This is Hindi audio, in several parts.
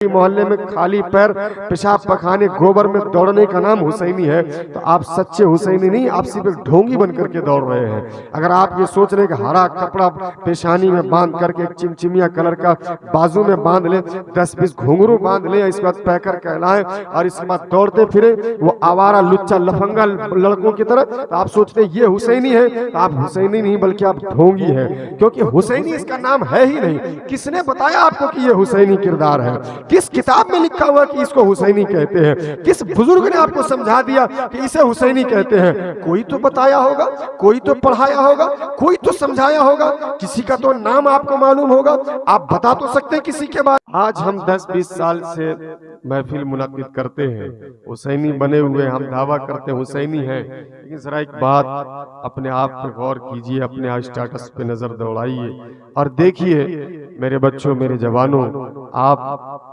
मोहल्ले में खाली पैर पेशाब पखाने गोबर में दौड़ने का नाम हुसैनी है, तो आप सच्चे हुसैनी नहीं, आप सिर्फ एक ढोंगी बन करके दौड़ रहे हैं। अगर आप ये सोच रहे कि हरा कपड़ा पेशानी में बांध करके एक चिमचिमिया कलर का बाजू में बांध ले, 10-20 घुंघरू बांध ले, इसके बाद पैकर कहलाए और इसके बाद दौड़ते फिरे वो आवारा लुच्चा लफंगा लड़कों की तरह, तो आप सोचते ये हुसैनी है, तो आप हुसैनी नहीं बल्कि आप ढोंगी है, क्योंकि हुसैनी इसका नाम है ही नहीं। किसने बताया आपको कि ये हुसैनी किरदार है? किस किताब में लिखा हुआ कि इसको हुसैनी कहते हैं? किस बुजुर्ग ने आपको समझा दिया कि इसे हुसैनी कहते हैं? कोई तो बताया होगा, कोई तो पढ़ाया होगा, कोई तो समझाया होगा, किसी का तो नाम आपको मालूम होगा। आप बता तो सकते हैं किसी के बारे। आज हम 10-20 साल से महफिल मुनक्किद करते हैं, हुसैनी बने हुए हम दावा करते हैं हुसैनी है, लेकिन जरा एक बात अपने आप पर गौर कीजिए, अपने स्टेटस पे नजर दौड़ाइए और देखिए मेरे बच्चों, मेरे जवानों, आप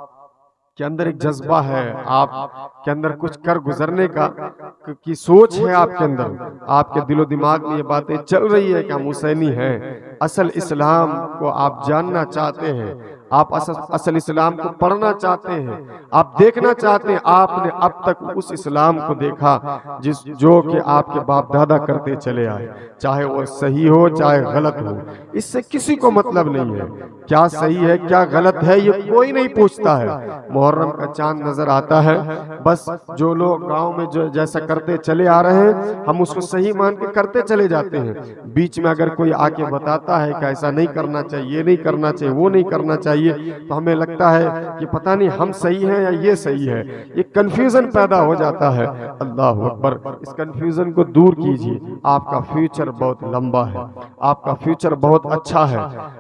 के अंदर एक जज्बा है, आप के अंदर कुछ कर गुजरने की सोच है, आपके अंदर, आपके दिलो दिमाग में ये बातें चल रही है कि हम हुसैनी हैं। असल इस्लाम को आप जानना चाहते हैं, आप असल इस्लाम को पढ़ना चाहते हैं, आप देखना चाहते हैं आपने अब तक उस इस्लाम को देखा जो कि आपके बाप दादा करते चले आए, चाहे वो सही हो चाहे गलत हो, इससे किसी को मतलब नहीं है। क्या सही है क्या गलत है ये कोई नहीं पूछता है। मुहर्रम का चांद नजर आता है, बस जो लोग गांव में जो जैसा करते चले आ रहे हैं हम उसको सही मान के करते चले जाते हैं। बीच में अगर कोई आके बताता है कि ऐसा नहीं करना चाहिए, ये नहीं करना चाहिए, वो नहीं करना चाहिए, तो हमें लगता है कि पता नहीं हम सही हैं या ये सही है। ये कंफ्यूजन पैदा हो जाता है। अल्लाह अकबर, इस कंफ्यूजन को दूर कीजिए। आपका फ्यूचर बहुत लंबा है, आपका फ्यूचर बहुत अच्छा है।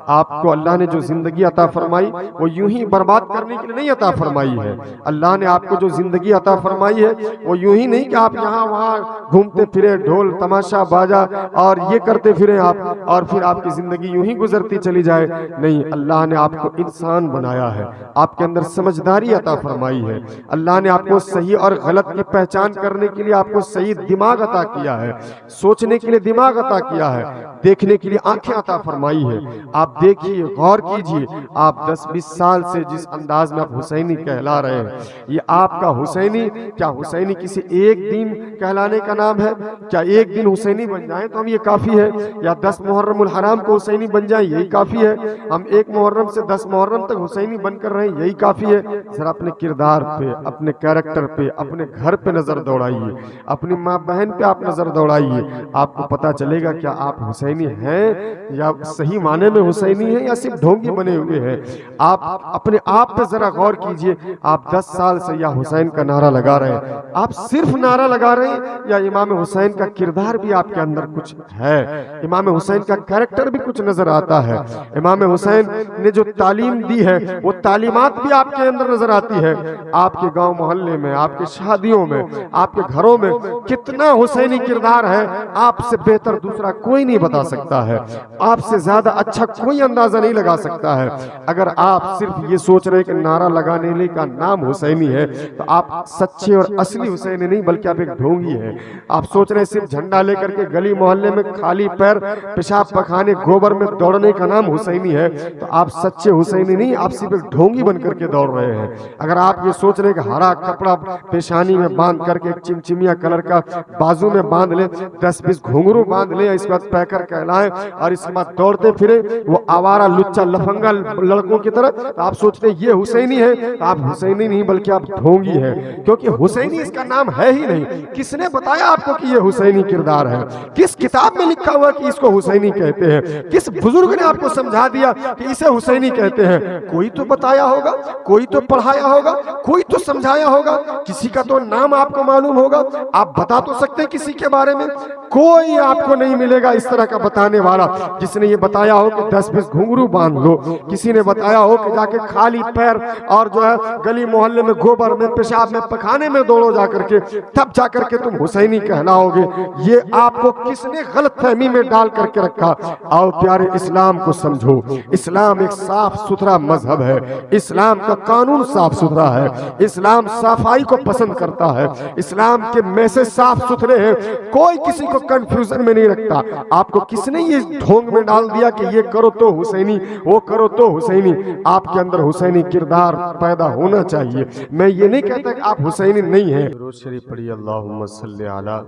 आपको अल्लाह ने जो जिंदगी अता फरमाई वो यूं ही बर्बाद करने के लिए नहीं अता फरमाई है। अल्लाह ने आपको जो जिंदगी अता फरमाई है वो यूं ही नहीं कि आप यहाँ वहाँ घूमते फिरे, ढोल तमाशा बाजा और ये करते फिरे आप और फिर आपकी जिंदगी यूं ही गुजरती चली जाए। नहीं, अल्लाह ने आपको इंसान बनाया है, आपके अंदर समझदारी अता फरमाई है। अल्लाह ने आपको सही और गलत की पहचान करने के लिए आपको सही दिमाग अता किया है, सोचने के लिए दिमाग अता किया है, देखने के लिए आंखें अता फरमाई है। आप देखिए, गौर कीजिए, आप 10-20 साल से जिस अंदाज में आप हुसैनी कहला रहे हैं, ये आपका हुसैनी, क्या हुसैनी किसी एक दिन कहलाने का नाम है? क्या एक दिन हुसैनी बन जाए तो हम ये काफी है? या 10 मुहर्रमुल हराम को हुसैनी बन जाए यही काफी है? हम 1 मुहर्रम से 10 मुहर्रम तक हुसैनी बनकर रहे यही काफी है? जरा अपने किरदार पे, अपने कैरेक्टर पे, अपने घर पे नजर दौड़ाइए, अपनी माँ बहन पे आप नजर दौड़ाइए, आपको पता चलेगा क्या आप हुसैनी हैं या सही माने में हुसैनी है या सिर्फ ढोंगी बने हुए हैं। आप अपने आप पे जरा गौर कीजिए। आप 10 साल से या हुसैन का नारा लगा रहे हैं, आप सिर्फ नारा लगा रहे हैं या इमाम हुसैन का किरदार भी आपके अंदर कुछ है? इमाम हुसैन का कैरेक्टर भी कुछ नजर आता है? इमाम हुसैन ने जो तालीम दी है वो तालीमात भी आपके अंदर नजर आती है? आपके गांव मोहल्ले में, आपके शादियों में, आपके घरों में कितना हुसैनी किरदार है, आपसे बेहतर दूसरा कोई नहीं बता सकता है, आपसे ज्यादा अच्छा कोई अंदाजा नहीं लगा सकता है। अगर आप सिर्फ ये सोच रहे हैं कि नारा लगाने का नाम हुसैनी है, तो आप सच्चे और असली हुसैनी नहीं बल्कि आप एक ढोंगी हैं। आप सोच रहे हैं सिर्फ झंडा लेकर के गली मोहल्ले में खाली पैर पेशाब पखाने गोबर में दौड़ने का नाम हुसैनी है, तो आप सच्चे हुसैनी नहीं, आप सिर्फ एक ढोंगी बन करके दौड़ रहे हैं। अगर आप ये सोच रहे हैं कि हरा कपड़ा पेशानी में बांध करके एक चिमचिमिया कलर का बाजू में बांध ले, 10-20 घुंघरू बांध ले, इसके बाद पैकर कहलाए और इसके बाद दौड़ते फिरे वो आवारा लुच्चा लफंगा लड़कों की तरह, तो आप सोचते ये हुसैनी है, तो आप हुसैनी नहीं बल्कि आप ढोंगी है, क्योंकि हुसैनी इसका नाम है ही नहीं। किसने बताया आपको कि ये हुसैनी किरदार है? किस किताब में लिखा हुआ कि इसको हुसैनी कहते हैं? किस बुजुर्ग ने आपको समझा दिया कि इसे हुसैनी कहते हैं? कोई तो बताया होगा, कोई तो पढ़ाया होगा, कोई तो समझाया होगा, किसी का तो नाम आपको मालूम होगा। आप बता तो सकते हैं किसी के बारे में? कोई आपको नहीं मिलेगा इस तरह का बताने वाला जिसने ये बताया हो कि 10-20 घुंघरू बांध लो, किसी ने बताया हो कि जाके खाली पैर और जो है गली मोहल्ले में गोबर में पेशाब में पखाने में दौड़ो जाकर के, तब जाकर के तुम हुसैनी कहलाओगे। ये आपको किसने गलत फहमी में डाल करके रखा? आओ प्यारे इस्लाम को समझो। इस्लाम एक साफ सुथरा मजहब है, इस्लाम का कानून साफ सुथरा है, इस्लाम सफाई को पसंद करता है, इस्लाम के मैसेज साफ सुथरे हैं, कोई किसी को कंफ्यूजन में नहीं रखता। आपको किसने ये ढोंग में डाल दिया कि ये करो तो हुसैनी, वो करो तो हुसैनी? आपके अंदर हुसैनी किरदार पैदा होना चाहिए। मैं ये नहीं कहता कि आप हुसैनी नहीं हैं। दुरूद शरीफ पढ़िए, अल्लाहुम्मा सल्ली अला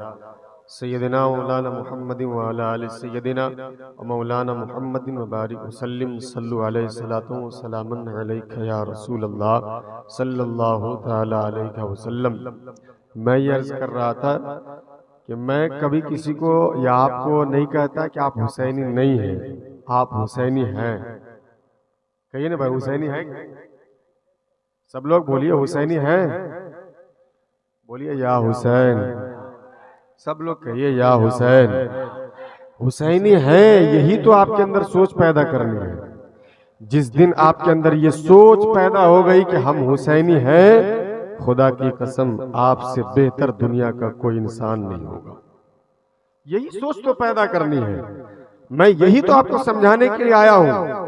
सय्यदिना मौलाना मुहम्मदिन व अला आलि सय्यदिना व मौलाना मुहम्मदिन व बारिक वसल्लिम सल्लु अलैहि सलातु व सलामुन अलैका या रसूल अल्लाह सल्लल्लाहु तआला अलैहि वसल्लम। मैं ये अर्ज कर रहा था कि मैं कभी किसी को या आपको नहीं कहता कि आप हुसैनी नहीं हैं, आप हुसैनी हैं। कहिए ना भाई, हुसैनी है? सब लोग बोलिए हुसैनी हैं, बोलिए या हुसैन, सब लोग कहिए या हुसैन। हुसैनी है, यही तो आपके अंदर सोच पैदा करनी है। जिस दिन आपके अंदर ये सोच पैदा हो गई कि हम हुसैनी हैं, खुदा की कसम आपसे बेहतर दुनिया का कोई इंसान नहीं होगा। यही सोच तो पैदा करनी है। मैं यही तो आपको समझाने के लिए आया हूं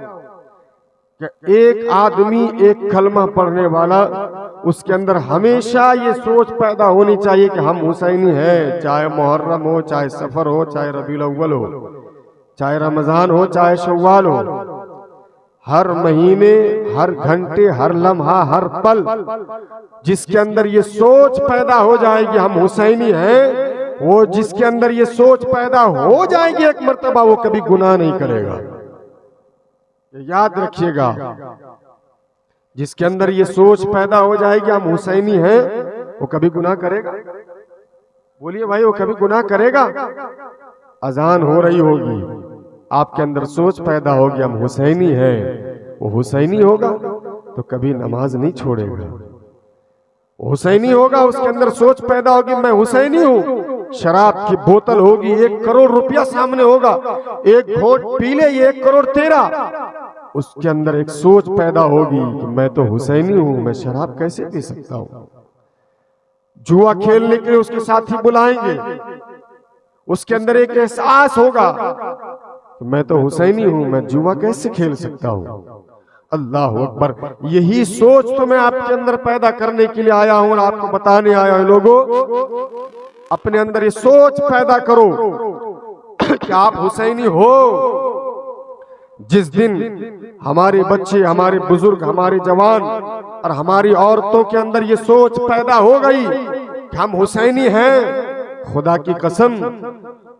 कि एक आदमी, एक कलमा पढ़ने वाला, उसके अंदर हमेशा ये सोच पैदा होनी चाहिए कि हम हुसैनी हैं। चाहे मुहर्रम हो, चाहे सफर हो, चाहे रबीउल अव्वल हो, चाहे रमजान हो, चाहे शव्वाल हो, हर महीने, हर घंटे, हर लम्हा, हर पल जिसके अंदर ये सोच पैदा हो जाएगी हम हुसैनी हैं, वो जिसके अंदर ये सोच पैदा हो जाएगी एक मर्तबा, वो कभी गुनाह नहीं करेगा। याद रखिएगा, जिसके अंदर ये सोच पैदा हो जाएगी हम हुसैनी हैं, वो कभी गुनाह करेगा? बोलिए भाई, वो कभी गुनाह करेगा? अजान हो रही होगी, आपके अंदर सोच पैदा होगी हम हुसैनी हैं, वो हुसैनी होगा तो कभी नमाज नहीं छोड़ेगा। हुसैनी होगा, उसके अंदर सोच पैदा होगी मैं हुसैनी हूं। शराब की बोतल होगी, 1 करोड़ रुपया सामने होगा, एक घोट पी ले, ये 1 करोड़ तेरा। उसके अंदर एक सोच पैदा होगी कि मैं तो हुसैनी हूं, मैं शराब कैसे पी सकता हूं। जुआ खेलने के लिए उसके साथी बुलाएंगे, उसके अंदर एक एहसास होगा कि मैं तो हुसैनी हूं, मैं जुआ कैसे खेल सकता हूं। अल्लाह अकबर। यही सोच तो मैं आपके अंदर पैदा करने के लिए आया हूं और आपको बताने आया हूं, लोगों अपने अंदर ये सोच पैदा करो कि आप हुसैनी हो। जिस दिन हमारे बच्चे, हमारे बुजुर्ग, हमारे जवान और हमारी औरतों के अंदर ये सोच पैदा हो गई कि हम हुसैनी हैं, खुदा की कसम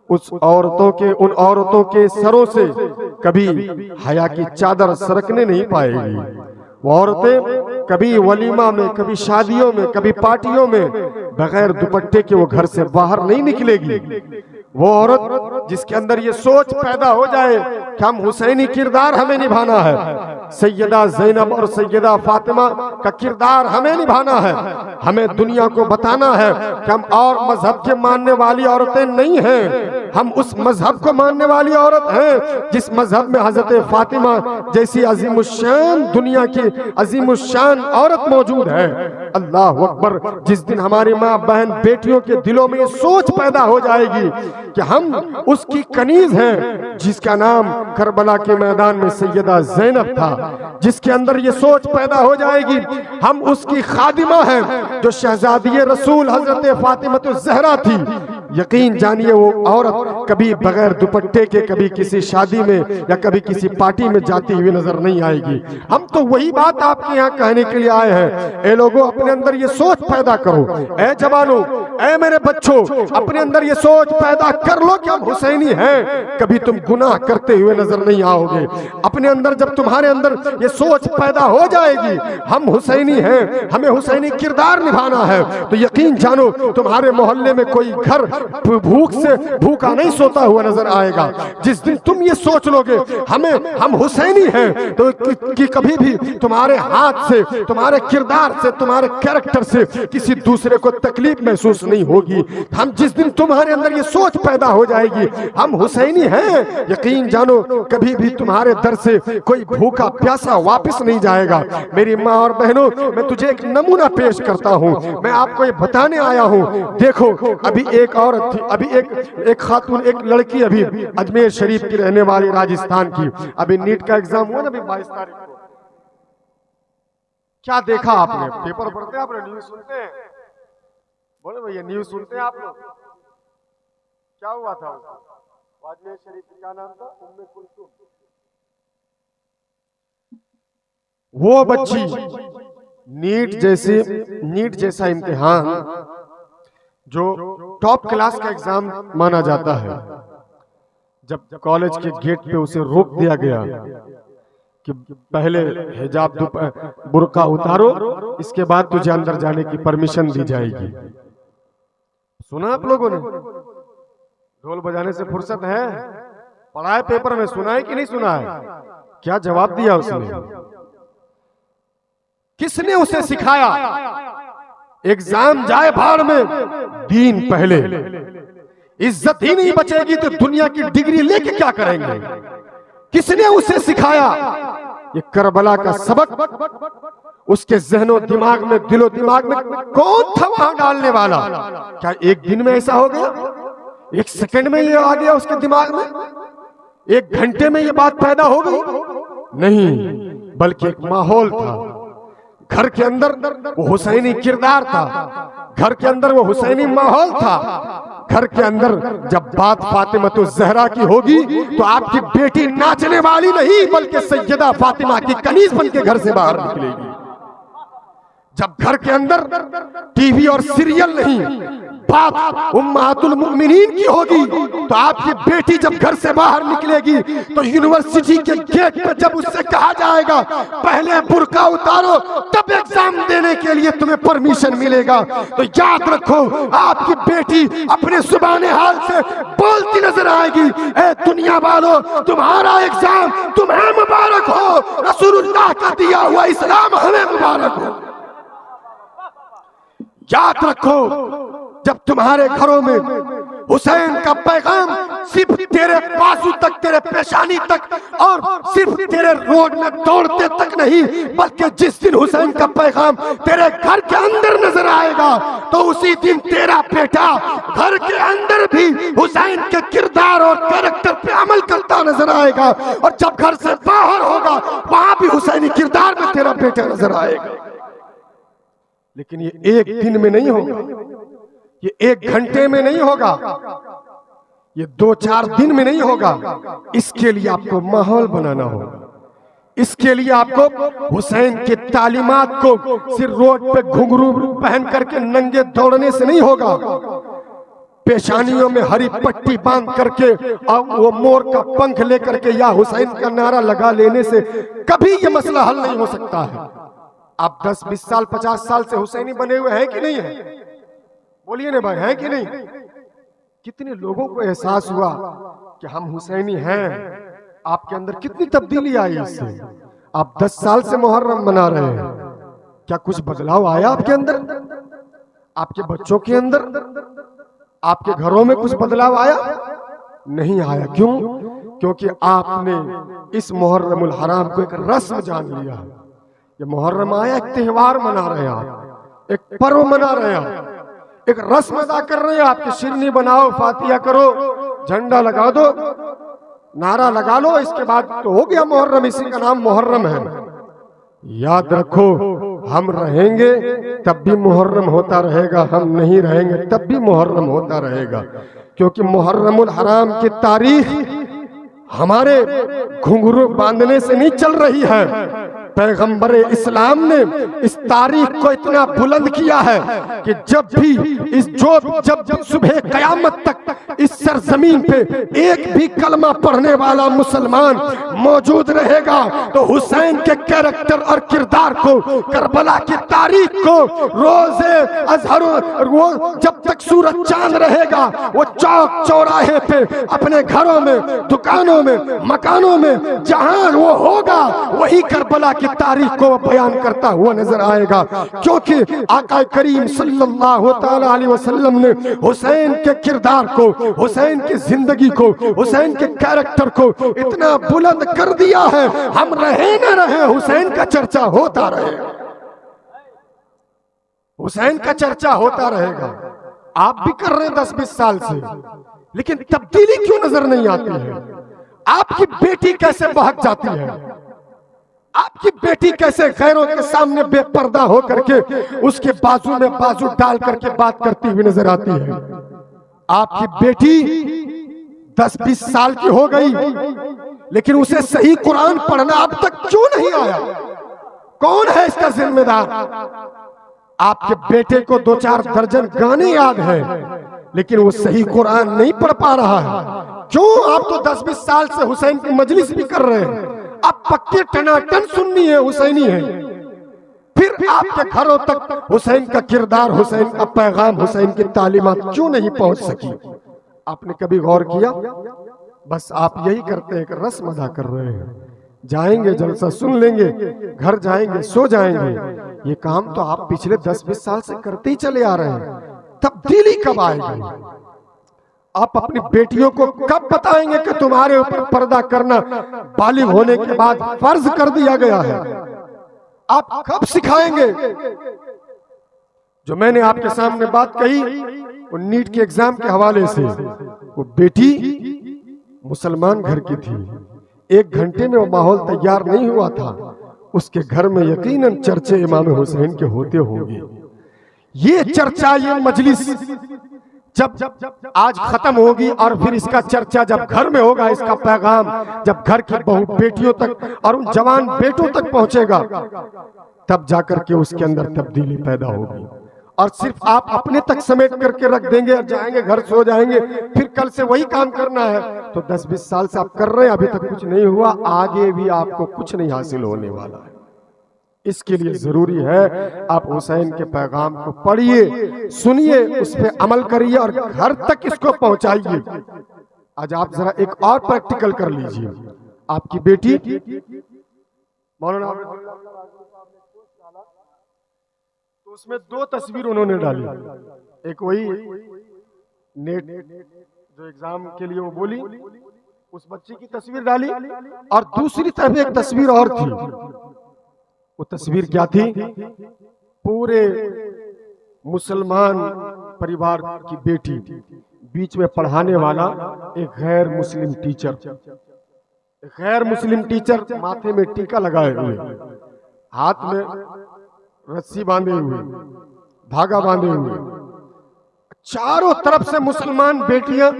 उस औरतों के, उन औरतों के सरों से कभी हया की चादर सरकने नहीं पाएगी। वो औरतें कभी वलीमा में, कभी शादियों में, कभी पार्टियों में बगैर दुपट्टे के वो घर से बाहर नहीं निकलेगी। वो औरत जिसके अंदर ये सोच पैदा हो जाए कि हम हुसैनी किरदार हमें निभाना है, सैयदा ज़ैनब और सैयदा फातिमा का किरदार हमें निभाना है, हमें दुनिया को बताना है कि हम और मजहब के मानने वाली औरतें नहीं हैं, हम उस मजहब को मानने वाली औरत हैं जिस मजहब में हजरत फातिमा जैसी अजीमुश्शान, दुनिया की अजीमुश्शान औरत मौजूद है। अल्लाह अकबर। जिस दिन हमारी माँ, बहन, बेटियों के दिलों में सोच पैदा हो जाएगी कि हम उसकी कनीज हैं, जिसका नाम करबला के मैदान में सैयदा ज़ैनब था, जिसके अंदर ये सोच पैदा हो जाएगी हम उसकी खादिमा हैं, जो शहजादी रसूल हजरत फातिमा ज़हरा थी, यकीन जानिए वो औरत कभी बगैर दुपट्टे के कभी किसी शादी में या कभी किसी पार्टी में जाती हुई नजर नहीं आएगी। हम तो वही बात आपके यहाँ कहने के लिए आए हैं। ए लोगों, अपने अंदर ये सोच पैदा करो। ए जवानों, ए मेरे बच्चों, अपने अंदर ये सोच पैदा कर लो कि हम हुसैनी हैं, कभी तुम गुनाह करते हुए नजर नहीं आओगे। अपने अंदर जब तुम्हारे अंदर ये सोच पैदा हो जाएगी हम हुसैनी हैं, हमें हुसैनी किरदार निभाना है, तो यकीन जानो तुम्हारे मोहल्ले में कोई घर भूख से भूखा नहीं सोता हुआ नजर आएगा। जिस दिन तुम ये सोच लोगे हम हुसैनी हैं, तो कि कभी भी तुम्हारे हाथ से, तुम्हारे किरदार से, तुम्हारे कैरेक्टर से किसी दूसरे को तकलीफ महसूस नहीं होगी। हम जिस दिन तुम्हारे अंदर ये सोच पैदा हो जाएगी हम हुसैनी हैं, यकीन जानो कभी भी तुम्हारे दर से कोई भूखा प्यासा वापस नहीं जाएगा। मेरी माँ और बहनों, मैं तुझे एक नमूना पेश करता हूँ, मैं आपको ये बताने आया हूँ। देखो, अभी एक औरत थी, अभी एक खातून, एक लड़की, अभी अजमेर शरीफ की रहने वाली, राजस्थान की, अभी नीट का एग्जाम हुआ ना, अभी 22 तारीख को, क्या देखा आपने? पेपर पढ़ते हैं, आपने न्यूज सुनते हैं? बोले भैया न्यूज सुनते हैं आप लोग? क्या हुआ था उसको? अजमेर शरीफ का नाम था उम्मे कुलसुम। वो बच्ची नीट जैसा इम्तिहान जो टॉप क्लास का एग्जाम माना जाता है, जब कॉलेज के गेट पे उसे रोक दिया गया कि पहले हिजाब बुर्का उतारो, इसके बाद तुझे अंदर जाने की परमिशन दी जाएगी। सुना आप लोगों ने? ढोल बजाने से फुर्सत है? पढ़ा है पेपर में, सुना है कि नहीं सुना है? क्या जवाब दिया उसने? किसने उसे सिखाया? एग्जाम जाए भाड़ में, दीन पहले। इज्जत ही नहीं बचेगी तो दुनिया की डिग्री लेके क्या करेंगे? किसने उसे सिखाया? ये करबला का सबक उसके जहनो दिमाग में, दिलो दिमाग में कौन था वहां डालने वाला? क्या एक दिन में ऐसा हो गया? एक सेकंड में ये आ गया उसके दिमाग में? एक घंटे में ये बात पैदा हो गई? नहीं, बल्कि एक माहौल था। घर के अंदर वो हुसैनी किरदार था, घर के अंदर वो हुसैनी माहौल था। घर के अंदर जब बात फातिमा ज़हरा की होगी तो आपकी बेटी नाचने वाली नहीं बल्कि सैयदा फातिमा की कनीज बन के घर से बाहर निकलेगी। जब घर के अंदर टीवी और सीरियल नहीं, बात उम्महातुल मुमिनीन की होगी तो आपकी बेटी जब घर से बाहर निकलेगी तो यूनिवर्सिटी के गेट पे जब उससे कहा जाएगा पहले बुर्का उतारो तब एग्जाम देने के लिए तुम्हें परमिशन मिलेगा, तो याद रखो आपकी बेटी अपने जुबान हाल से बोलती नजर आएगी, ए दुनिया वालों तुम्हारा एग्जाम तुम्हें मुबारक हो, रसूलुल्लाह का दिया हुआ इस्लाम हमें मुबारक हो। याद रखो जब तुम्हारे घरों में हुसैन का पैगाम सिर्फ तेरे बाजू तक, तेरे पेशानी तक और सिर्फ तेरे रोड में दौड़ते तक नहीं, बल्कि जिस दिन हुसैन का पैगाम तेरे घर के अंदर नजर आएगा तो उसी दिन तेरा बेटा घर के अंदर भी हुसैन के किरदार और कैरेक्टर पे अमल करता नजर आएगा, और जब घर से बाहर होगा वहां भी हुसैनी किरदार में तेरा बेटा नजर आएगा। लेकिन ये एक दिन में नहीं होगा, ये एक घंटे में नहीं होगा, ये 2-4 दिन में नहीं होगा। इसके लिए आपको माहौल बनाना होगा, इसके लिए आपको हुसैन की तालीमात को सिर्फ रोड पे घुंघरू पहन करके नंगे दौड़ने से नहीं होगा, पेशानियों में हरी पट्टी बांध करके और वो मोर का पंख लेकर के या हुसैन का नारा लगा लेने से कभी ये मसला हल नहीं हो सकता है। आप 10-20 साल 50 साल से हुसैनी बने हुए हैं कि नहीं है? बोलिए ना भाई, है कि नहीं? कितने लोगों को एहसास हुआ कि हम हुसैनी हैं? आपके अंदर कितनी तब्दीली आई इससे? आप 10 साल से मुहर्रम मना रहे हैं, क्या कुछ बदलाव आया आपके अंदर? आपके बच्चों के अंदर, आपके घरों में कुछ बदलाव आया? नहीं आया। क्यों? क्योंकि आपने इस मुहर्रमुल हराम को एक रस्म जान लिया। ये मुहर्रम आया, एक त्योहार मना रहे हैं आप, एक पर्व मना रहे हैं आप, एक रस्म अदा कर रहे हैं। आपकी शिरनी बनाओ, फातिहा करो, झंडा लगा दो, नारा लगा लो, इसके बाद तो हो गया मुहर्रम, इसी का नाम मुहर्रम है। याद रखो हम रहेंगे तब भी मुहर्रम होता रहेगा, हम नहीं रहेंगे तब भी मुहर्रम होता रहेगा, क्योंकि मुहर्रमुल हराम की तारीख हमारे घुंघरू बांधने से नहीं चल रही है। पैगंबर इस्लाम ने इस तारीख को इतना बुलंद किया है कि जब भी जब सुबह कयामत तक इस सरजमीन पे एक भी कलमा पढ़ने वाला मुसलमान मौजूद रहेगा तो हुसैन के कैरेक्टर और किरदार को, करबला की तारीख को रोजे अजहर, वो जब तक सूरज चांद रहेगा वो चौक चौराहे पे अपने घरों में, दुकानों में, मकानों में जहां वो होगा वही करबला की तारीख को बयान करता हुआ नजर आएगा, क्योंकि आका करीम सल्लल्लाहु तआला अलैहि वसल्लम ने हुसैन के किरदार को, हुसैन की जिंदगी को, हुसैन के कैरेक्टर को इतना बुलंद कर दिया है, हम रहे न रहे हुसैन का चर्चा होता रहेगा, हुसैन का चर्चा होता रहेगा। आप भी कर रहे हैं 10-20 साल से, लेकिन तब्दीली क्यों नजर नहीं आती है? आपकी बेटी कैसे बहक जाती है? आपकी बेटी कैसे गैरों के सामने बेपर्दा हो करके उसके बाजू में बाजू डाल करके बात करती हुई नजर आती है। आपकी बेटी 10-20 साल की हो गई, लेकिन उसे सही कुरान पढ़ना अब तक क्यों नहीं आया? कौन है इसका जिम्मेदार? आपके बेटे को 2-4 दर्जन गाने याद है, लेकिन वो सही कुरान नहीं पढ़ पा रहा है। क्यों? आप तो 10-20 साल से हुसैन की मजलिस भी कर रहे हैं, अब पक्के टनाटन सुन्नी है, हुसैनी है, फिर आपके घरों तक हुसैन का किरदार, हुसैन का पैगाम, हुसैन की तालीमात क्यों नहीं पहुंच सकी? आपने कभी गौर किया? बस आप यही करते हैं कि रस्म अदा कर रहे हैं, जाएंगे जलसा सुन लेंगे, घर जाएंगे सो जाएंगे। ये काम तो आप पिछले 10-20 साल से करते ही चले आ रहे हैं। तब्दीली कब आएगी? आप अपनी बेटियों को कब बताएंगे कि तुम्हारे ऊपर पर्दा करना बालिग होने के बाद फर्ज कर दिया गया है? आप कब सिखाएंगे? जो मैंने आपके सामने बात कही वो नीट के एग्जाम के हवाले से, वो बेटी मुसलमान घर की थी, 1 घंटे में वो माहौल तैयार नहीं हुआ था, उसके घर में यकीनन चर्चे इमाम हुसैन के होते होंगे। ये चर्चा, ये मजलिस जब आज खत्म होगी और फिर इसका चर्चा जब घर में होगा, इसका पैगाम जब घर की बहू बेटियों तक और उन जवान बेटों तक पहुंचेगा, तब जाकर के उसके अंदर तब्दीली पैदा होगी। और सिर्फ आप अपने तक समेट करके रख देंगे और जाएंगे घर सो जाएंगे, फिर कल से वही काम करना है, तो 10-20 साल से आप कर रहे हैं, अभी तक कुछ नहीं हुआ, आगे भी आपको कुछ नहीं हासिल होने वाला है। इसके लिए जरूरी है आप हुसैन के पैगाम को पढ़िए, सुनिए, उस पर अमल करिए और घर तक इसको पहुंचाइए। आज आप जरा एक और प्रैक्टिकल कर लीजिए। आपकी बेटी मौलाना तो उसमें 2 तस्वीर उन्होंने डाली, एक वही नेट जो एग्जाम के लिए वो बोली, उस बच्चे की तस्वीर डाली, और दूसरी तरफ एक तस्वीर और थी। वो तस्वीर क्या थी? पूरे मुसलमान परिवार की बेटी, बीच में पढ़ाने वाला एक गैर मुस्लिम टीचर, गैर मुस्लिम टीचर माथे में टीका लगाए हुए, हाथ में रस्सी बांधे हुए, धागा बांधे हुए, चारों तरफ से मुसलमान बेटियां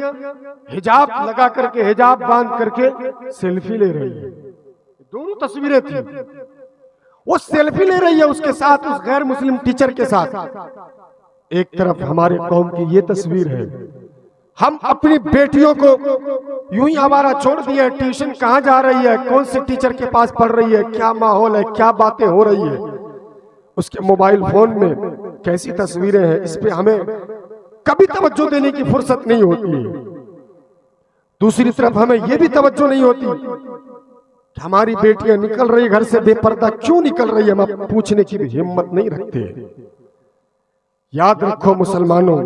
हिजाब लगा करके, हिजाब बांध करके सेल्फी ले रही है। दोनों तस्वीरें थी। वो सेल्फी ले रही है उसके साथ, उस गैर मुस्लिम टीचर के साथ। एक तरफ हमारे कौम की ये तस्वीर है। हम अपनी बेटियों को यूं ही आवारा छोड़ दिए, ट्यूशन कहाँ जा रही है, कौन से टीचर के पास पढ़ रही है, क्या माहौल है, क्या बातें हो रही है, उसके मोबाइल फोन में कैसी तस्वीरें हैं, इस पे हमें कभी तवज्जो देने की फुर्सत नहीं होती है। दूसरी तरफ हमें यह भी तवज्जो नहीं होती कि हमारी बेटियां निकल रही घर से बेपर्दा क्यों निकल रही है, हम पूछने की भी हिम्मत नहीं रखते। याद रखो मुसलमानों,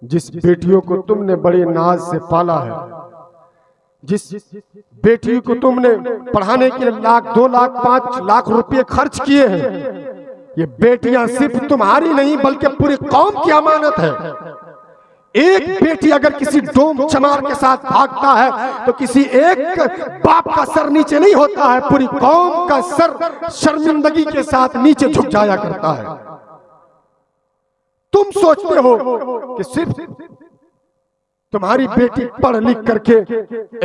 जिस बेटियों को तुमने बड़े नाज से पाला है, जिस बेटी को तुमने पढ़ाने के लिए 1 लाख 2 लाख 5 लाख रुपए खर्च किए हैं, ये बेटियां सिर्फ तुम्हारी नहीं बल्कि पूरी कौम की अमानत है। एक बेटी अगर किसी डोम चमार के साथ भागता है तो किसी एक बाप का सर नीचे नहीं होता है, पूरी कौम का सर शर्मिंदगी के साथ नीचे झुक जाया करता है। तुम सोचते हो कि सिर्फ तुम्हारी बेटी पढ़ लिख करके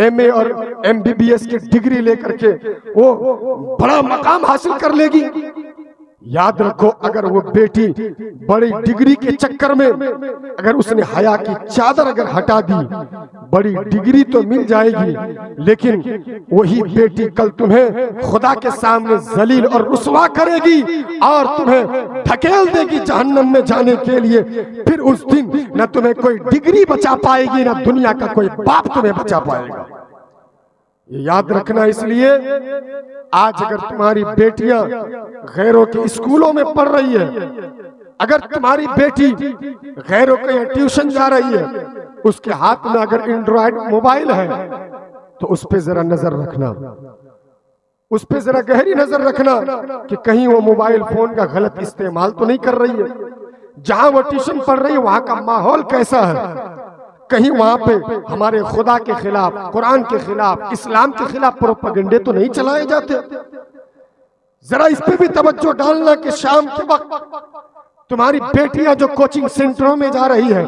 एमए और एमबीबीएस की डिग्री लेकर के वो बड़ा मकाम हासिल कर लेगी। याद रखो, अगर वो बेटी बड़ी डिग्री के चक्कर में अगर उसने हया की चादर अगर हटा दी, बड़ी डिग्री तो मिल जाएगी, लेकिन वही बेटी कल तुम्हें खुदा के सामने जलील और रुसवा करेगी और तुम्हें ढकेल देगी जहन्नम में जाने के लिए। फिर उस दिन न तुम्हें कोई डिग्री बचा पाएगी, न दुनिया का कोई बाप तुम्हें बचा पाएगा। ये याद रखना। इसलिए आज अगर तुम्हारी बेटियां गैरों के स्कूलों में पढ़ रही है, अगर तुम्हारी बेटी गैरों के ट्यूशन जा रही है, उसके हाथ में अगर एंड्रॉयड मोबाइल है तो उस पे जरा नजर रखना, उस पे जरा गहरी नजर रखना कि कहीं वो मोबाइल फोन का गलत इस्तेमाल तो नहीं कर रही है। जहां वो ट्यूशन पढ़ रही है वहां का माहौल कैसा है, कहीं वहां पे हमारे खुदा के खिलाफ, कुरान के खिलाफ, इस्लाम के खिलाफ प्रोपेगेंडे तो नहीं चलाए जाते। जरा इस पे भी तवज्जो डालना कि शाम के वक्त तुम्हारी बेटियां जो कोचिंग सेंटरों में जा रही है,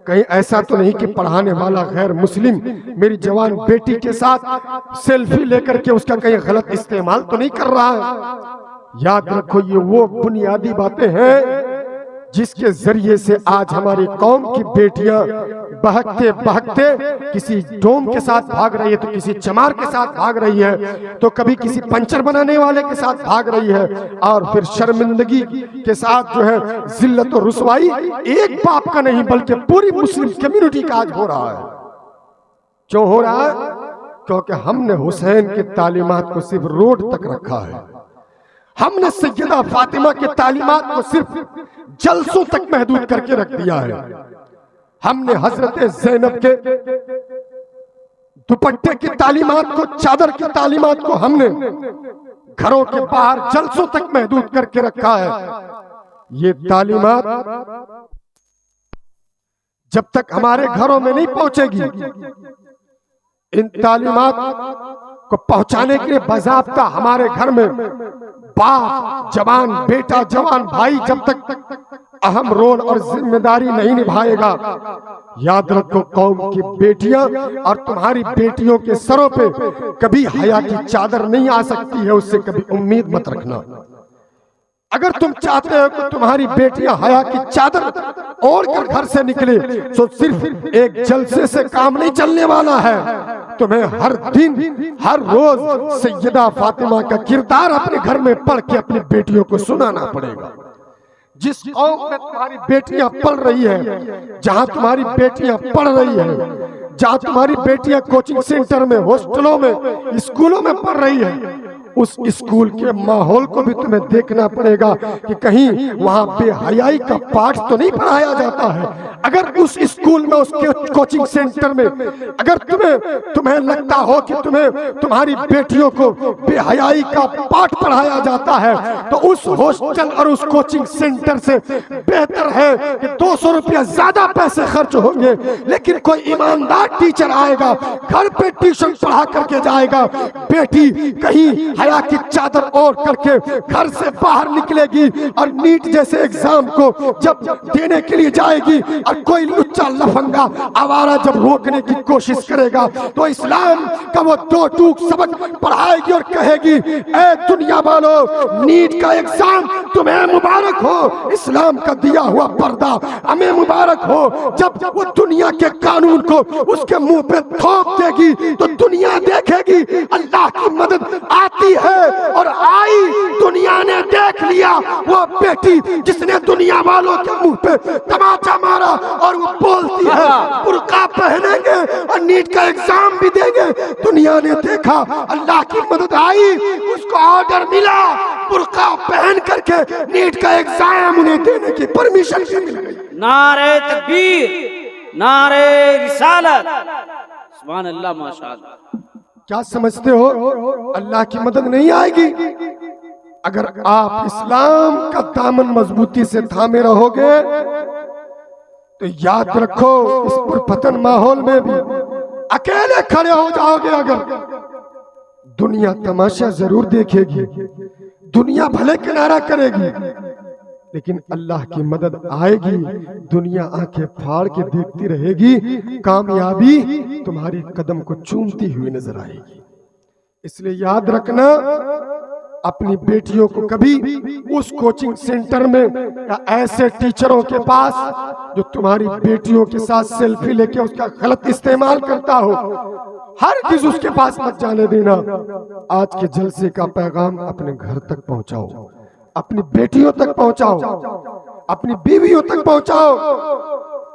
कहीं ऐसा तो नहीं कि पढ़ाने वाला गैर मुस्लिम मेरी जवान बेटी के साथ सेल्फी लेकर के उसका कहीं गलत इस्तेमाल तो नहीं कर रहा है। याद रखो, ये वो बुनियादी बातें हैं जिसके जरिए से आज हमारी कौम की बेटियां बहकते बहकते किसी डोम के साथ भाग रही है, तो किसी चमार के साथ भाग रही है, तो कभी किसी पंचर बनाने वाले के साथ भाग रही है, और फिर शर्मिंदगी के साथ जो है जिल्लत और रुसवाई एक बाप का नहीं बल्कि पूरी मुस्लिम कम्युनिटी का आज हो रहा है। क्यों हो रहा है? क्योंकि हमने हुसैन की तालीमात को सिर्फ रोड तक रखा है, हमने सैयदा फातिमा के तालीमात को सिर्फ जलसों तक महदूद करके रख दिया है, हमने हजरत ज़ैनब के दुपट्टे की तालीमात को, चादर की तालीमात को हमने घरों के बाहर जलसों तक महदूद करके रखा है। ये तालीमात जब तक हमारे घरों में नहीं पहुंचेगी, इन तालीमात को पहुंचाने के लिए बाज़ाब्ता हमारे घर में बाप, जवान बेटा, जवान भाई जब तक अहम रोल और जिम्मेदारी नहीं निभाएगा, याद रखो कौम की बेटियां और तुम्हारी बेटियों के सरों पे कभी हया की चादर नहीं आ सकती है, उससे कभी उम्मीद मत रखना। अगर तुम चाहते हो कि तुम्हारी बेटियां हया की चादर ओढ़ कर घर से निकले, तो सिर्फ एक जलसे से काम नहीं चलने वाला है, तुम्हें हर दिन हर रोज सैयदा फातिमा का किरदार अपने घर में पढ़ के अपनी बेटियों को सुनाना पड़ेगा। जिस कौम में तुम्हारी बेटियां पढ़ रही है, जहां तुम्हारी बेटियां पढ़ रही है, जहां तुम्हारी बेटियां कोचिंग सेंटर में, हॉस्टलों में, स्कूलों में पढ़ रही है, उस स्कूल के माहौल को भी तुम्हें देखना पड़ेगा कि कहीं वहां बेहयाई का पाठ तो नहीं पढ़ाया जाता है। अगर उस स्कूल में, उसके कोचिंग सेंटर में अगर तुम्हें लगता हो कि तुम्हारी बेटियों को बेहयाई का पाठ पढ़ाया जाता है, तो उस हॉस्टल और उस कोचिंग सेंटर से बेहतर है कि 200 रुपया ज्यादा पैसे खर्च होंगे, लेकिन कोई ईमानदार टीचर आएगा, घर पे ट्यूशन पढ़ा करके जाएगा, बेटी कहीं हया की चादर ओढ़ करके घर से बाहर निकलेगी और नीट जैसे एग्जाम को जब देने के लिए जाएगी और कोई लुच्चा लफंगा आवारा जब रोकने की कोशिश करेगा, तो इस्लाम का वो 2 टूक सबक पढ़ाएगी और कहेगी, ए दुनिया वालों, नीट का एग्जाम तुम्हें मुबारक हो, इस्लाम का दिया हुआ पर्दा हमें मुबारक हो। जब वो दुनिया के कानून को उसके मुंह पे थोप देगी तो दुनिया देखेगी अल्लाह की मदद आती है, और आई दुनिया ने देख लिया वो बेटी जिसने दुनिया वालों के मुंह पे तमाचा मारा, और वो बोलती है बुर्का पहनेंगे और नीट का एग्जाम भी देंगे। दुनिया ने देखा, अल्लाह की मदद आई, उसको ऑर्डर मिला, बुर्का पहन करके नीट का एग्जाम उन्हें देने की परमिशन मिल गई। नारे तकबीर, नारे रिसालत, सुभान अल्लाह, माशाअल्लाह। क्या समझते हो अल्लाह की मदद नहीं आएगी? अगर आप इस्लाम का दामन मजबूती से थामे रहोगे तो याद रखो, इस पुरपतन माहौल में भी अकेले खड़े हो जाओगे। अगर दुनिया तमाशा जरूर देखेगी, दुनिया भले किनारा करेगी, लेकिन अल्लाह की मदद आएगी, दुनिया आंखें फाड़ के देखती रहेगी, कामयाबी तुम्हारी कदम को चूमती हुई नजर आएगी। इसलिए याद रखना, अपनी बेटियों को कभी उस कोचिंग सेंटर में या ऐसे टीचरों के पास जो तुम्हारी बेटियों के साथ सेल्फी लेके उसका गलत इस्तेमाल करता हो, हर चीज उसके पास मत जाने देना। आज के जलसे का पैगाम अपने घर तक पहुंचाओ, अपनी बेटियों तक पहुंचाओ, अपनी बीवियों तक पहुंचाओ,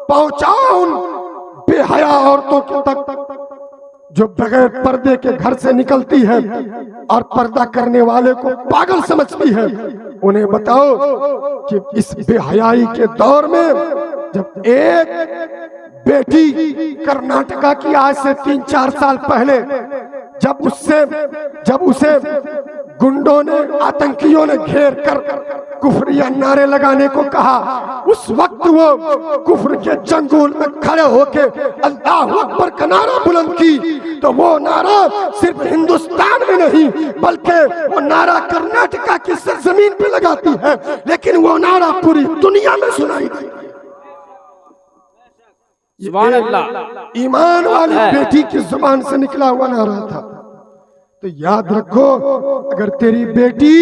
पहुंचाओ उन बेहया औरतों के तक जो बगैर पर्दे के घर से निकलती है और पर्दा करने वाले को पागल समझती है। उन्हें बताओ कि इस बेहयाई के दौर में जब एक बेटी कर्नाटका की आज से 3-4 साल पहले जब उसे गुंडों ने, आतंकियों ने घेर कर कुफरिया नारे लगाने को कहा, उस वक्त वो कुफर के जंगल में खड़े होके अल्लाह अकबर का नारा बुलंद की, तो वो नारा सिर्फ हिंदुस्तान में नहीं बल्कि वो नारा कर्नाटका की सरजमीन पे लगाती है, लेकिन वो नारा पूरी दुनिया में सुनाई दी। सुभान अल्लाह। ईमान वाली बेटी की जुबान से निकला हुआ नारा था। तो याद रखो, अगर तेरी बेटी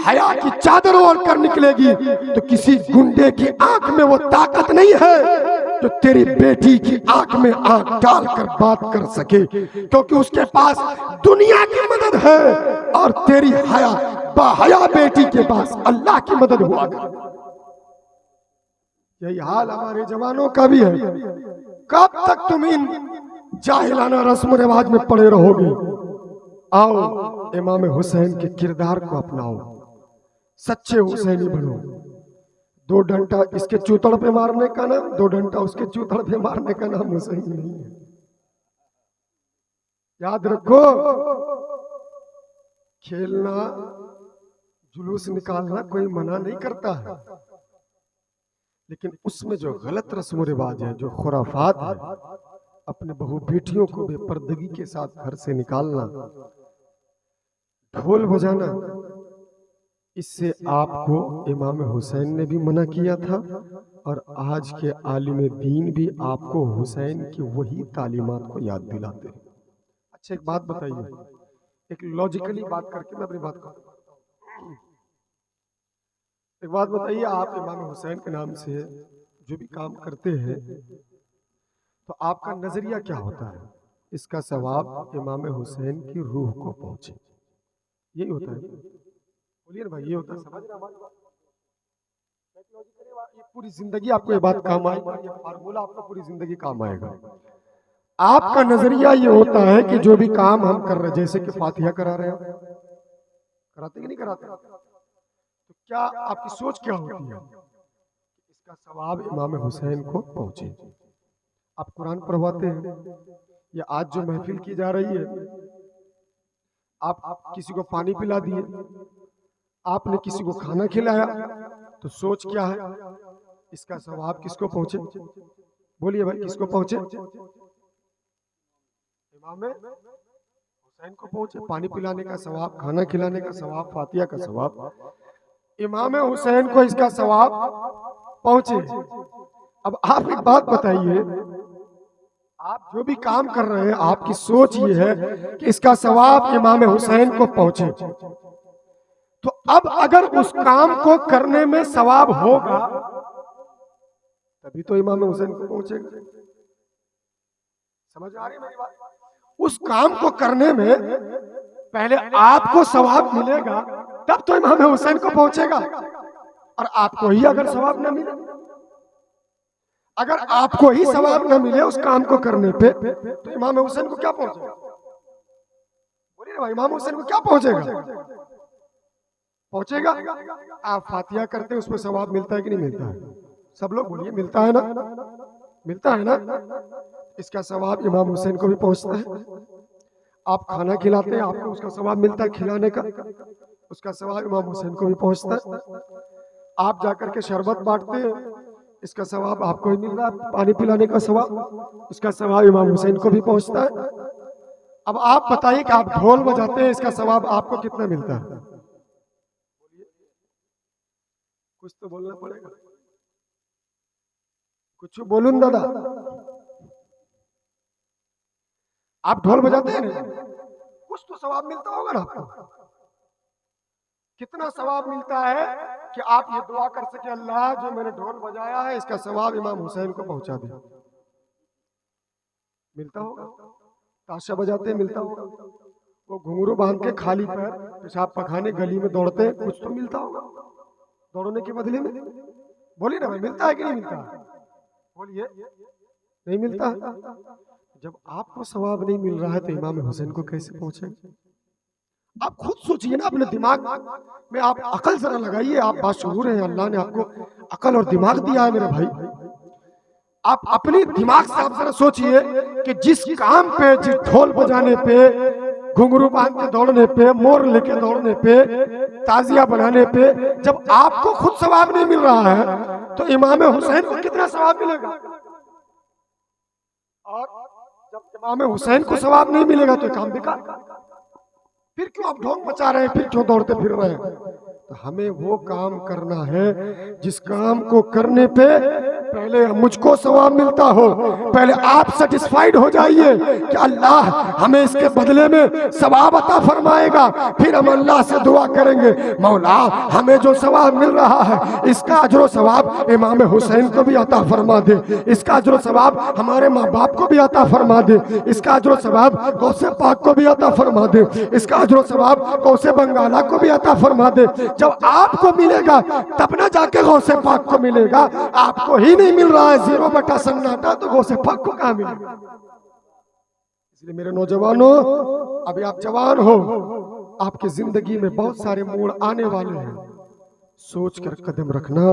हया की चादर ओढ़ कर निकलेगी तो किसी गुंडे की आंख में वो ताकत नहीं है तो तेरी बेटी की आंख में आंख डालकर बात कर सके, क्योंकि उसके पास दुनिया की मदद है और तेरी हया बाहया बेटी के पास अल्लाह की मदद हुआ करे। यही हाल हमारे जवानों का भी है। कब तक तुम इन जाहिलाना रस्म रिवाज में पड़े रहोगे? आओ इमाम हुसैन के किरदार को अपनाओ, सच्चे हुसैनी बनो। दो डंडा इसके चूतड़ पे मारने का नाम, दो डंडा उसके चूतड़ पे मारने का नाम हुसैनी नहीं है। याद रखो, खेलना जुलूस निकालना कोई मना नहीं करता है, लेकिन उसमें जो गलत रस्म रिवाज है, जो खुराफात है, अपने बहू बेटियों को बेपर्दगी के साथ घर से निकालना, ढोल बजाना, इससे आपको इमाम हुसैन ने भी मना किया था और आज के आलिम दीन भी आपको हुसैन की वही तालीमात को याद दिलाते हैं। अच्छा, एक बात बताइए, एक लॉजिकली बात करके मैं अपनी बात करूँ। एक बात बताइए, आप इमाम हुसैन के नाम से जो भी काम करते हैं तो आपका नजरिया क्या होता है? इसका सवाब इमाम हुसैन की रूह को पहुंचे, यही होता है। बोलिए ना भाई, ये होता है। समझ रहे हमारी बात? ये पूरी जिंदगी आपको ये बात काम आएगी, ये फार्मूला आपको पूरी जिंदगी काम आएगा। आपका नजरिया ये होता है कि जो भी काम हम कर रहे हैं, जैसे कि फातिहा करा रहे हैं, कराते कि नहीं कराते, तो क्या आपकी सोच क्या होती है? इसका सवाब इमाम हुसैन को पहुंचे। आप कुरान पढ़वाते हैं, या आज जो महफिल की जा रही है, आप किसी को पानी पिला दिए, आपने किसी को खाना खिलाया, तो सोच क्या है? इसका सवाब किसको पहुंचे? बोलिए भाई, किसको पहुंचे? इमाम हुसैन को पहुंचे। पानी पिलाने का सवाब, खाना खिलाने का सवाब, फातिहा का सवाब, इमाम हुसैन को इसका सवाब पहुंचे। अब आप एक बात बताइए, आप जो भी काम कर रहे हैं, आपकी सोच ये है कि इसका सवाब इमाम हुसैन को पहुंचे, तो अब अगर उस काम को करने में सवाब होगा तभी तो इमाम हुसैन को पहुंचेगा। समझ आ रही है मेरी बात? उस काम को करने में पहले आपको सवाब मिलेगा, तब तो इमाम हुसैन को पहुंचेगा। और आपको ही अगर सवाब न मिले, अगर आपको ही सवाब न मिले उस काम को करने पे, तो इमाम हुसैन को क्या पहुंचेगा? बोलिए भाई, इमाम हुसैन को क्या पहुंचेगा? पहुंचेगा। आप फातिहा करते हैं, उसमें सवाब मिलता है कि नहीं मिलता है? सब लोग बोलिए, मिलता है ना? मिलता है ना? इसका सवाब इमाम हुसैन को भी पहुंचता है। आप खाना खिलाते हैं, आपको उसका सवाब मिलता है खिलाने का, उसका सवाब इमाम हुसैन को भी पहुंचता है। आप जाकर के शरबत बांटते हैं, इसका सवाब आपको ही मिल रहा है, पानी पिलाने का सवाब, उसका सवाब इमाम हुसैन को भी पहुंचता है। अब आप बताइए कि आप ढोल बजाते हैं, इसका सवाब आपको कितना मिलता है? कुछ तो बोलना पड़ेगा, कुछ बोलूं दादा। आप ढोल बजाते हैं ना, कुछ तो सवाब मिलता होगा ना आपको। कितना सवाब मिलता है कि आप ये दुआ कर सके, अल्लाह जो मैंने ढोल बजाया है इसका सवाब इमाम हुसैन को पहुंचा दे। मिलता होगा। ताशा बजाते हैं, मिलता होगा। वो घुंघरू बांध के खाली पैर पेशाब पखाने गली में दौड़ते हैं, कुछ तो मिलता होगा दौड़ने के बदले में। बोलिए ना भाई, मिलता है कि नहीं मिलता? बोलिए, नहीं मिलता। जब आपको सवाब नहीं मिल रहा है तो इमाम हुसैन को कैसे पहुंचे? आप खुद सोचिए ना, अपने दिमाग में आप अकल जरा लगाइए। आप बाशऊर हैं, अल्लाह ने आपको अकल और दिमाग दिया है मेरे भाई। आप अपने दिमाग से आप जरा सोचिए कि जिस काम पे, जिस ढोल बजाने पे, घुंघरू बांध के दौड़ने पे, मोर लेके दौड़ने पे, ताजिया बनाने पे जब आपको खुद सवाब नहीं मिल रहा है तो इमाम हुसैन को कितना सवाब मिलेगा? और जब इमाम हुसैन को सवाब नहीं मिलेगा तो काम बेकार। फिर क्यों आप ढोंग मचा रहे हैं, फिर क्यों दौड़ते फिर रहे हैं? तो हमें वो काम करना है जिस काम को करने पे पहले मुझको सवाब मिलता हो, पहले आप सेटिस्फाइड हो जाइए कि अल्लाह हमें इसके बदले में सवाब अता फरमाएगा। फिर हम अल्लाह से दुआ करेंगे, मौला हमें जो सवाब मिल रहा है इसका अजर सवाब इमाम हुसैन को भी अता फरमा दे, इसका अजर सवाब हमारे माँ बाप को भी अता फरमा दे, इसका अजर सवाब गौसे पाक को भी अता फरमा दे, इसका अजर सवाब गौसे बंगाला को भी अता फरमा दे। जब आपको मिलेगा तब ना जाके गौसे पाक को मिलेगा। आपको ही नहीं मिल रहा है, 0 सन्नाटा, तो गौसे पाक को कहां मिलेगा? इसलिए मेरे नौजवानों, अभी आप जवान हो, आपकी जिंदगी में बहुत सारे मोड़ आने वाले हैं। सोच कर कदम रखना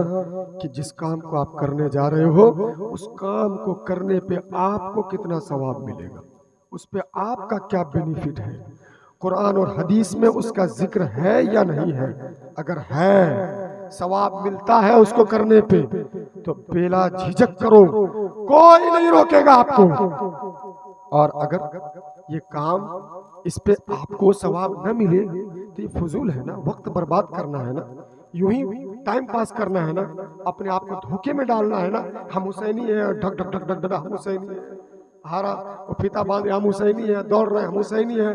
कि जिस काम को आप करने जा रहे हो उस काम को करने पे आपको कितना सवाब मिलेगा, उस पे आपका क्या बेनिफिट है, कुरान और हदीस में उसका जिक्र है या नहीं है। अगर है, सवाब मिलता है उसको करने पे, तो बेला झिझक करो, कोई नहीं रोकेगा आपको। और अगर ये काम इस पे आपको सवाब न मिले तो ये फजूल है ना, वक्त बर्बाद करना है ना, यूं ही टाइम पास करना है ना, अपने आप को धोखे में डालना है ना। हम हुसैनी है, ढक ढक ढक ढक ढक, हम हुसैनी है, हारा वो फीता बांधे हम हुसैनी है, दौड़ रहे हम हुसैनी है,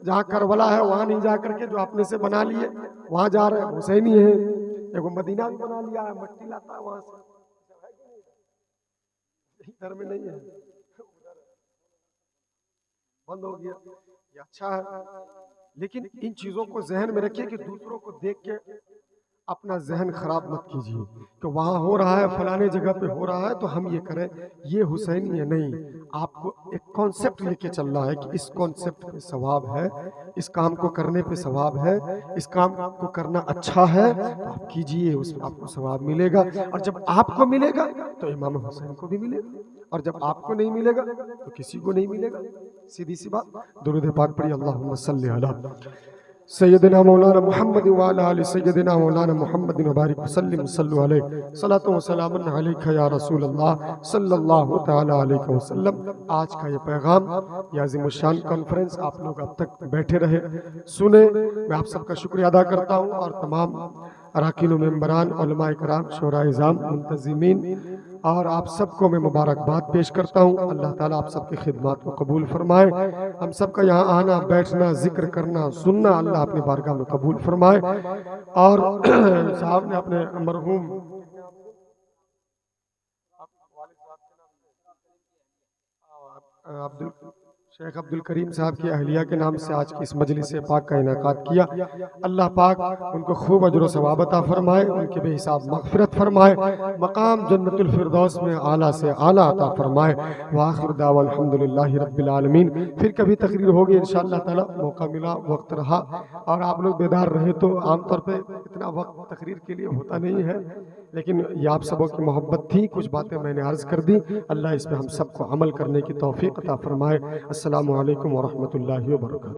जहाँ करबला है वहां नहीं जा करके जो आपने से बना लिए वहां जा रहे हैं हुसैनी है। एगो मदीना भी बना लिया है, मट्टी लाता है वहां से, इधर में नहीं है, बंद हो गया, ये अच्छा है। लेकिन इन चीजों को जहन में रखिए कि दूसरों को देख के अपना जहन खराब मत कीजिए कि वहां हो रहा है, फलाने जगह पे हो रहा है तो हम ये करें, ये हुसैनी है नहीं। आपको एक कॉन्सेप्ट लेके चलना है कि इस कॉन्सेप्ट पे सवाब है, इस काम को करने पे सवाब है, इस काम को करना अच्छा है तो आप कीजिए, उसमें आपको सवाब मिलेगा। और जब आपको मिलेगा तो इमाम हुसैन को भी मिलेगा, और जब आपको नहीं मिलेगा तो किसी को नहीं मिलेगा। सीधी सी बात। दुरूद पाक पढ़िए, अल्लाहुम्मा सल्ली अला सैयदना मौलाना मोहम्मद व अला आलि सैयदना मौलाना मोहम्मद व बारिक वसल्लिम सल्लु अलैहि सलातो व सलामुन अलैका या रसूल अल्लाह सल्लल्लाहु तआला अलैहि वसल्लम। आज का ये पैगाम, ये अज़ीमुश्शान कॉन्फ्रेंस आप लोग अब तक बैठे रहे सुने, मैं आप सबका शुक्रिया अदा करता हूँ, और तमाम अराकीन व मेंबरान, उलमाए कराम, शोराए इज़ाम, मुंतज़िमीन और आप सबको मैं मुबारकबाद पेश करता हूँ। अल्लाह ताला आप सबकी खिदमत को कबूल फरमाए, हम सबका यहाँ आना, बैठना, जिक्र करना, सुनना अल्लाह अपनी बारगाह में कबूल फरमाए। और साहब ने अपने मरहूम शेख अब्दुल करीम साहब की अहलिया के नाम से आज की इस मजलिस पाक का इनाकात किया। अल्लाह पाक उनको खूब अजर सवाब अता फरमाए, उनके बेहिसाब मग़फ़िरत फरमाए, मकाम जन्नतुल फिरदौस में आला से आला अता फरमाए। व आखिर दावा अल्हम्दुलिल्लाहि रब्बिल आलमीन। फिर कभी तकरीर होगी इंशाअल्लाह ताला, मौका मिला, वक्त रहा और आप लोग बेदार रहे तो आमतौर पर इतना वक्त तकरीर के लिए होता नहीं है, लेकिन ये आप सबों की मोहब्बत थी, कुछ बातें मैंने अर्ज कर दी। अल्लाह इस पर हम सबको अमल करने की तौफीक अता फरमाए। अस्सलामु अलैकुम व रहमतुल्लाहि व बरकातहू।